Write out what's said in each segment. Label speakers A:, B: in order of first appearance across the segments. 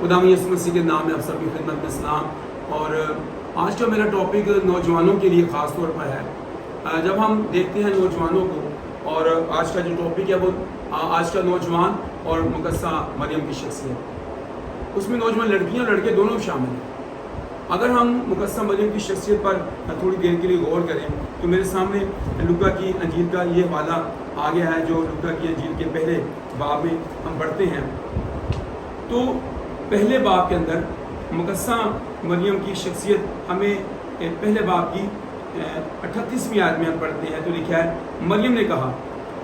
A: खुदा यीशु मसीह के नाम में आप सबकी खिदमत में सलाम। और आज का मेरा टॉपिक नौजवानों के लिए ख़ास तौर पर है। जब हम देखते हैं नौजवानों को, और आज का जो टॉपिक है वो आज का नौजवान और मुकस्सा मरियम की शख्सियत, उसमें नौजवान लड़कियां लड़के दोनों शामिल हैं। अगर हम मुकस्सा मरियम की शख्सियत पर थोड़ी देर के लिए गौर करें तो मेरे सामने लूका की अंजील का ये वाला आ गया है, जो लूका की अंजील के पहले बाब में हम पढ़ते हैं। तो पहले बाब के अंदर मुकस्सा मरियम की शख्सियत हमें पहले बाब की 38वीं आयत में हम पढ़ते हैं। तो लिखा है, मरियम ने कहा,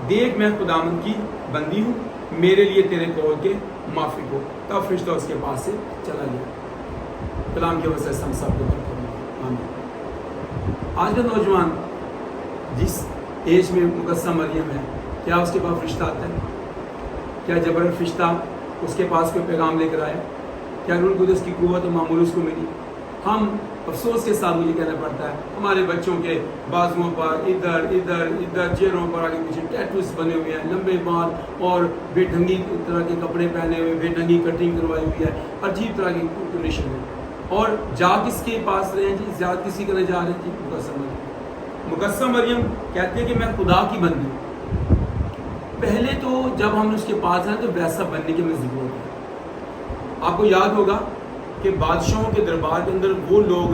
A: देख मैं खुदावंद की बंदी हूँ, मेरे लिए तेरे कौल के माफी हो। तब फरिश्ता उसके पास से चला गया। कलाम की वजह से हम सब को आज का नौजवान जिस एज में मुकस्सा मरियम है, क्या उसके पास फरिश्ता आता है? क्या जबरन फरिश्ता उसके पास कोई पैगाम लेकर आया? क्या रूह कुदस की कुव्वत और मामूल उसको मिली? हम अफसोस के साथ मुझे कहना पड़ता है, हमारे बच्चों के बाजुओं पर इधर इधर इधर चेहरों पर आगे पीछे टैटूज बने हुए हैं, लंबे बाल और बेढंगी तरह के कपड़े पहने हुए, बेढंगी कटिंग करवाई हुई है, अजीब तरह की कंडीशन है। और जा किसके पास रहे हैं जी? जा किसी करने जा रहे हैं जी? मुकस्सा मरियम कहते हैं कि मैं खुदा की बंदी हूँ। पहले तो जब हम उसके पास आए तो वैसा बनने की हमें ज़रूरत है। आपको याद होगा कि बादशाहों के दरबार के अंदर वो लोग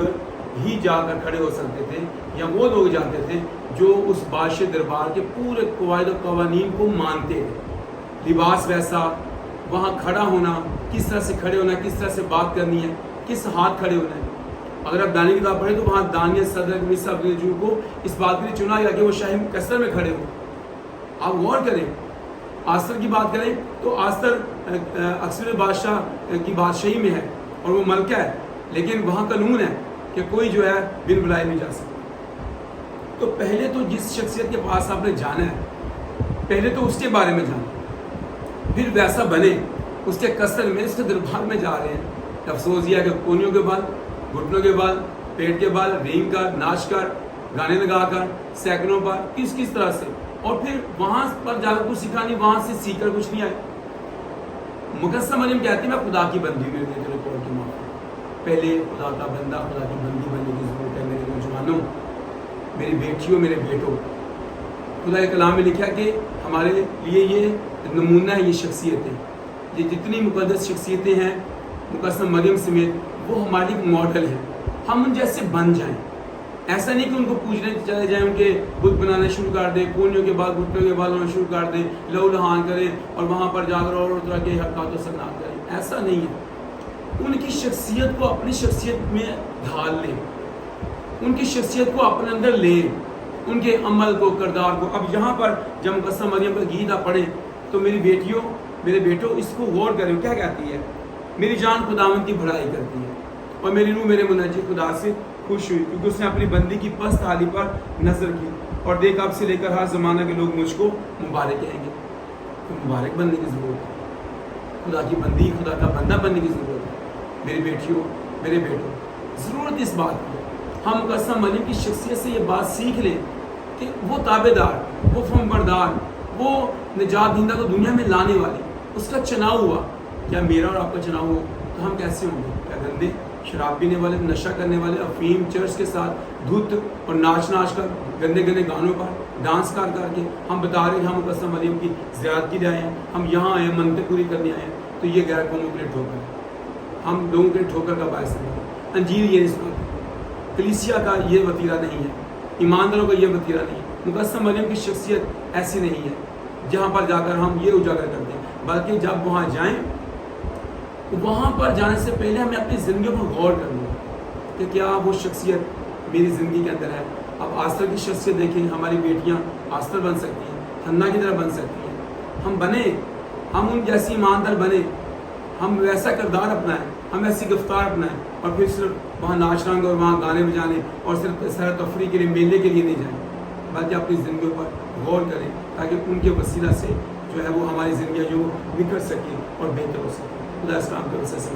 A: ही जाकर खड़े हो सकते थे, या वो लोग जाते थे जो उस बादशाह दरबार के पूरे कवायद और कवानीन को मानते थे। लिबास वैसा, वहाँ खड़ा होना, किस तरह से खड़े होना, किस तरह से बात करनी है, किस हाथ खड़े होना है। अगर आप दानियल की किताब पढ़े तो वहाँ दानियल, सदरक, मिशक, अबेदनगो को इस बात के लिए चुना गया कि वो शाही कसर में खड़े हो। आप गौर करें, आस्तर की बात करें तो आस्तर अक्सर बादशाह की बादशाही में है और वो मलका है, लेकिन वहाँ कानून है कि कोई जो है बिन बुलाए नहीं जा सकता। तो पहले तो जिस शख्सियत के पास आपने जाना है, पहले तो उसके बारे में जाना, फिर वैसा बने। उसके कसर में, उसके दरबार में जा रहे हैं, अफसोस यह है कि कोनियों के बाल, घुटनों के बाल, पेट के बाल रेंग कर, नाच कर, गाने लगा कर, सैकड़ों पर किस किस तरह से, और फिर वहाँ पर जाकर कुछ सीखा नहीं, वहाँ से सीख कर कुछ नहीं आए। मुकस्सा मरियम कहती है, मैं खुदा की बंदी हूँ, मेरे तेरे कौल की माफ़ी। पहले खुदा का बंदा, खुदा की बंदी बनने की ज़रूरत है। मेरे नौजवानों, मेरी बेटियों, मेरे बेटों, खुदा के कलाम में लिखा कि हमारे लिए ये नमूना है, ये शख्सियतें, ये जितनी मुकद्दस शख्सियतें हैं मुकस्सा मरियम समेत, वो हमारी मॉडल है। हम उन जैसे बन जाएं। ऐसा नहीं कि उनको पूछने चले जाएं, उनके बुत बनाने शुरू कर दें, कोनियों के बाद घुटनों के बाल होना शुरू कर दें, लहू लहान करें और वहाँ पर जाकर और तरह के हरकतों से ना करें। ऐसा नहीं है। उनकी शख्सियत को अपनी शख्सियत में ढाल लें, उनकी शख्सियत को अपने अंदर लें, उनके अमल को, किरदार को। अब यहाँ पर जब मुकस्सा मरियम का गीत आप पढ़ें तो मेरी बेटियों, मेरे बेटों, इसको गौर करें। क्या कहती है? मेरी जान खुदावंद की बढ़ाई करती है और मेरी रूह मेरे मुनज्जी खुदा से खुश हुई, क्योंकि उसने अपनी बंदी की पस्त हाली पर नजर की। और देख, अब से लेकर हर जमाना के लोग मुझको मुबारक कहेंगे। तो मुबारक बनने की ज़रूरत है, खुदा की बंदी, खुदा का बंदा बनने की ज़रूरत है। मेरी बेटियों, मेरे बेटों, ज़रूरत इस बात की। हम मुकस्सा मरियम की शख्सियत से ये बात सीख लें कि वो ताबेदार, वो फर्मबरदार, वो निजात दहिंदा को दुनिया में लाने वाली, उसका चुनाव हुआ। क्या मेरा और आपका चुनाव हो तो हम कैसे होंगे? क्या गंदे, शराब पीने वाले, नशा करने वाले, अफीम, चर्च के साथ धुत और नाच नाच कर, गंदे गंदे गानों पर डांस कर करके हम बता रहे हैं हम मुकस्सा मरियम की ज़ियारत के लिए आए हैं, हम यहाँ आए हैं, मन्नतें पूरी करने आए हैं। तो ये गैर कौमों के लिए ठोकर है, हम लोगों के ठोकर का बायस है। अंजील ये निस्बत, कलीसिया का ये वतीरा नहीं है, ईमानदारों का ये वतीरा नहीं है। मुकस्सा मरियम की शख्सियत ऐसी नहीं है जहाँ पर जाकर हम ये उजागर करते हैं, बल्कि जब वहाँ जाएँ, वहाँ पर जाने से पहले हमें अपनी ज़िंदगी पर गौर करना है कि क्या वो शख्सियत मेरी ज़िंदगी के अंदर है। अब आस्तर की शख्सियत देखें, हमारी बेटियाँ आस्तर बन सकती हैं, हन्ना की तरह बन सकती हैं। हम बने, हम उन जैसी ईमानदार बने, हम वैसा किरदार अपनाएं, हम ऐसी गिरफ्तार अपनाएं, और फिर सिर्फ वहाँ नाच रंग और वहाँ गाने बजाने और सिर्फ सैर तफरी के लिए, मेले के लिए नहीं जाएँ, बल्कि अपनी ज़िंदगी पर गौर करें, ताकि उनके वसीला से जो है वो हमारी ज़िंदगी जो निखर सके और बेहतर हो सके। खुदा इस्लाम के वसीले से